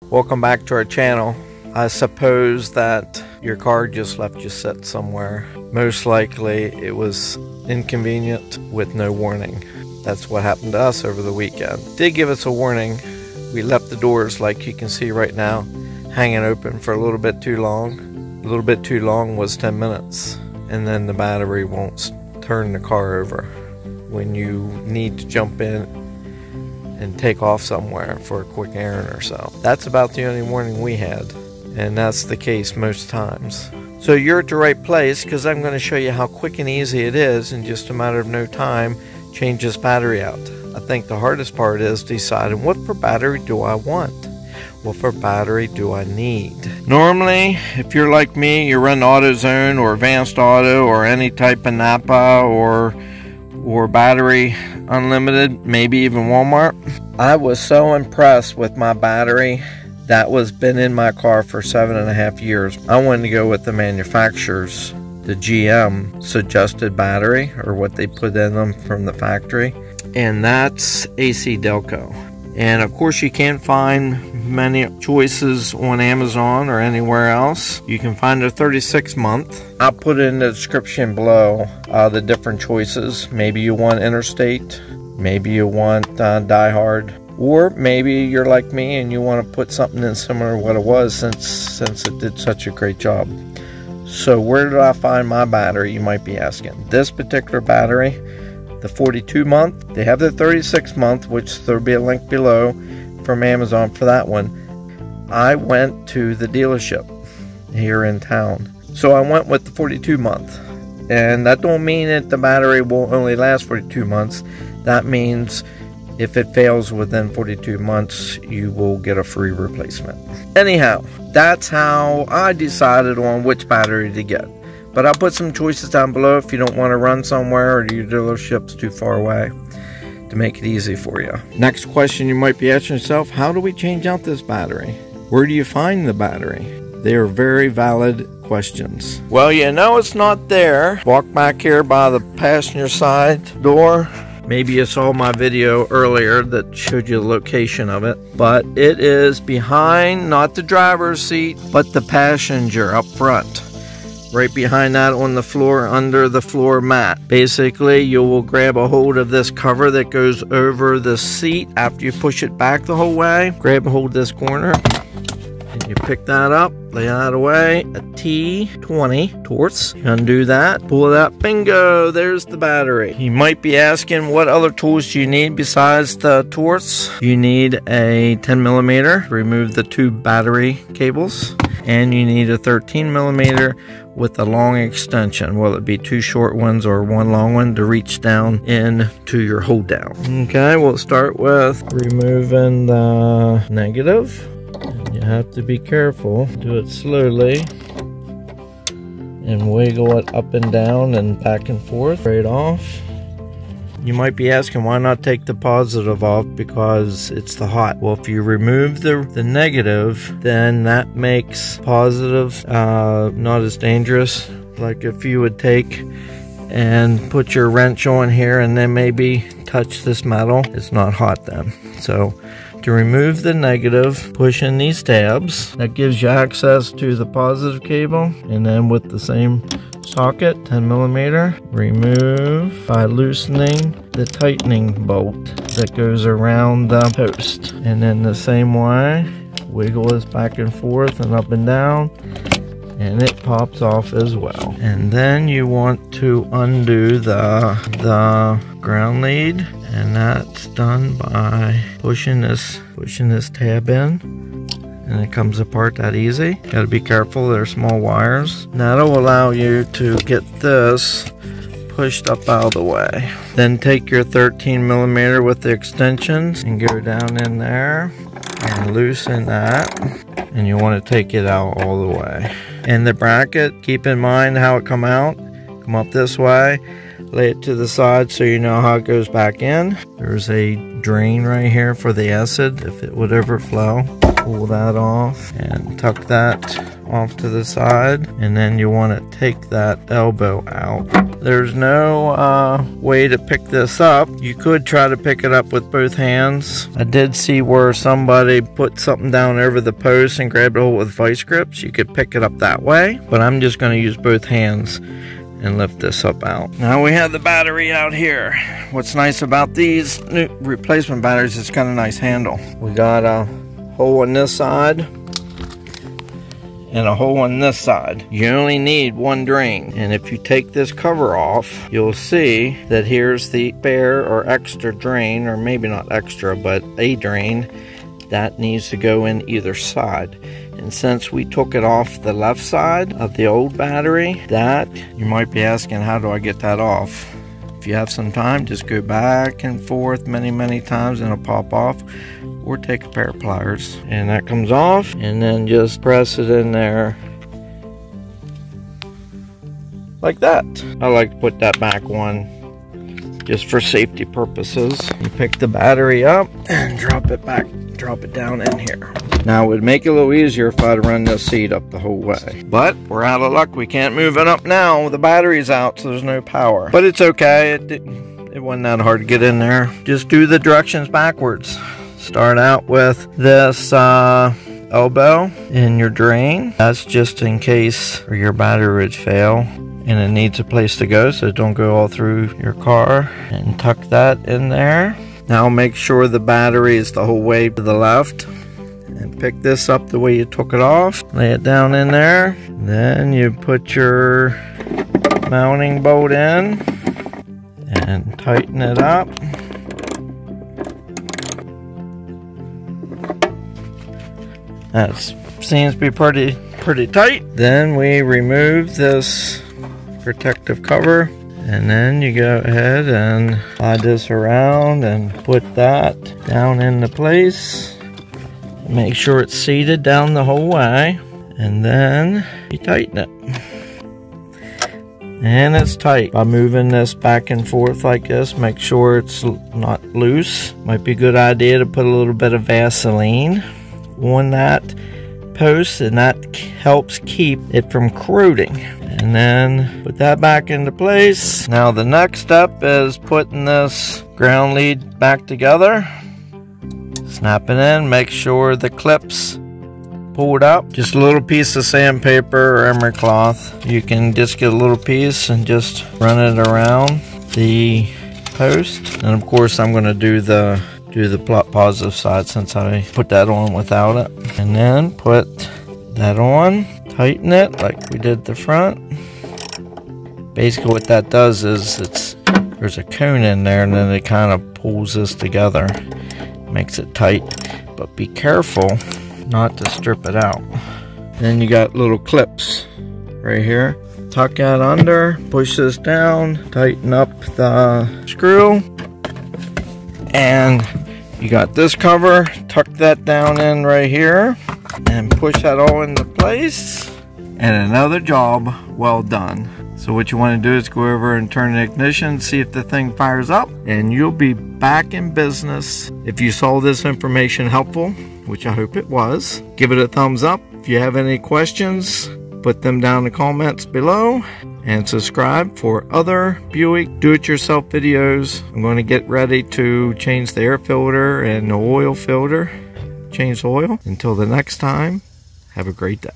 Welcome back to our channel. I suppose that your car just left you sit somewhere. Most likely it was inconvenient with no warning. That's what happened to us over the weekend. Did give us a warning. We left the doors, like you can see right now, hanging open for a little bit too long. A little bit too long was 10 minutes. And then the battery won't turn the car over when you need to jump in and take off somewhere for a quick errand or so. That's about the only warning we had, and that's the case most times. So you're at the right place, because I'm going to show you how quick and easy it is in just a matter of no time change this battery out. I think the hardest part is deciding, what for battery do I want? What for battery do I need? Normally, if you're like me, you run AutoZone or Advanced Auto or any type of Napa or Battery Unlimited, maybe even Walmart. I was so impressed with my battery that was been in my car for 7.5 years. I wanted to go with the manufacturer's, the GM suggested battery, or what they put in them from the factory, and that's AC Delco. And of course you can't find many choices on Amazon or anywhere else. You can find a 36-month. I'll put in the description below the different choices. Maybe you want Interstate, maybe you want Die Hard, or maybe you're like me and you want to put something in similar to what it was, since it did such a great job. So where did I find my battery, you might be asking. This particular battery, the 42-month, they have the 36-month, which there'll be a link below from Amazon for that one. I went to the dealership here in town, so I went with the 42-month, and that don't mean that the battery will only last 42 months. That means if it fails within 42 months, you will get a free replacement. Anyhow, that's how I decided on which battery to get. But I'll put some choices down below if you don't want to run somewhere or your dealership's too far away, to make it easy for you. Next question you might be asking yourself, how do we change out this battery? Where do you find the battery? They are very valid questions. Well, you know it's not there. Walk back here by the passenger side door. Maybe you saw my video earlier that showed you the location of it, but it is behind, not the driver's seat, but the passenger up front. Right behind that on the floor, under the floor mat. Basically, you will grab a hold of this cover that goes over the seat after you push it back the whole way. Grab a hold of this corner, and you pick that up, lay that away. A T20 torks. Undo that, pull it out, bingo, there's the battery. You might be asking, what other tools do you need besides the torks? You need a 10mm, remove the two battery cables, and you need a 13mm with a long extension. Will it be two short ones or one long one to reach down into your hold down? Okay, we'll start with removing the negative. You have to be careful. Do it slowly and wiggle it up and down and back and forth. Right off. You might be asking, why not take the positive off? Because it's the hot. Well, if you remove the negative, then that makes positive not as dangerous. Like if you would take and put your wrench on here and then maybe touch this metal, it's not hot then. So to remove the negative, push in these tabs. That gives you access to the positive cable, and then with the same socket, 10mm, remove by loosening the tightening bolt that goes around the post. And then the same way, wiggle this back and forth and up and down, and it pops off as well. And then you want to undo the ground lead, and that's done by pushing this tab in, and it comes apart that easy. Gotta be careful, they're small wires. That'll allow you to get this pushed up out of the way. Then take your 13mm with the extensions and go down in there and loosen that, and you want to take it out all the way. And the bracket, keep in mind how it come out. Come up this way, lay it to the side so you know how it goes back in. There's a drain right here for the acid if it would overflow. pull that off and tuck that off to the side, and then you want to take that elbow out. There's no way to pick this up. You could try to pick it up with both hands. I did see where somebody put something down over the post and grabbed a hold with vice grips. You could pick it up that way, but I'm just going to use both hands and lift this up out. Now we have the battery out here. What's nice about these new replacement batteries, it's got a nice handle. We got a hole on this side and a hole on this side. You only need one drain, and if you take this cover off, you'll see that here's the spare or extra drain, or maybe not extra, but a drain that needs to go in either side. And since we took it off the left side of the old battery, that you might be asking, how do I get that off? If you have some time, just go back and forth many times and it'll pop off, or take a pair of pliers and that comes off, and then just press it in there like that. I like to put that back one just for safety purposes. You pick the battery up and drop it back, drop it down in here. Now it would make it a little easier if I'd run this seat up the whole way, but we're out of luck. We can't move it up now. The battery's out, so there's no power, but it's okay. It wasn't that hard to get in there. Just do the directions backwards. Start out with this elbow in your drain. That's just in case your battery would fail and it needs a place to go, so don't go all through your car, and tuck that in there. Now make sure the battery is the whole way to the left, and pick this up the way you took it off, lay it down in there, then you put your mounting bolt in and tighten it up. That seems to be pretty tight. Then we remove this protective cover, and then you go ahead and slide this around and put that down into place. Make sure it's seated down the whole way, and then you tighten it. And it's tight. By moving this back and forth like this, make sure it's not loose. Might be a good idea to put a little bit of Vaseline on that post, and that helps keep it from corroding. And then put that back into place. Now the next step is putting this ground lead back together. Snap it in, make sure the clips pulled up. Just a little piece of sandpaper or emery cloth. You can just get a little piece and just run it around the post. And of course I'm going to do the positive side since I put that on without it. And then put that on, tighten it like we did the front. Basically what that does is there's a cone in there, and then it kind of pulls this together, makes it tight. But be careful not to strip it out. Then you got little clips right here. Tuck that under, push this down, tighten up the screw, and you got this cover. Tuck that down in right here and push that all into place, and another job well done. So what you want to do is go over and turn the ignition, see if the thing fires up, and you'll be back in business. If you saw this information helpful, which I hope it was, give it a thumbs up. If you have any questions, put them down in the comments below, and subscribe for other Buick do-it-yourself videos. I'm going to get ready to change the air filter and the oil filter, change the oil. Until the next time, have a great day.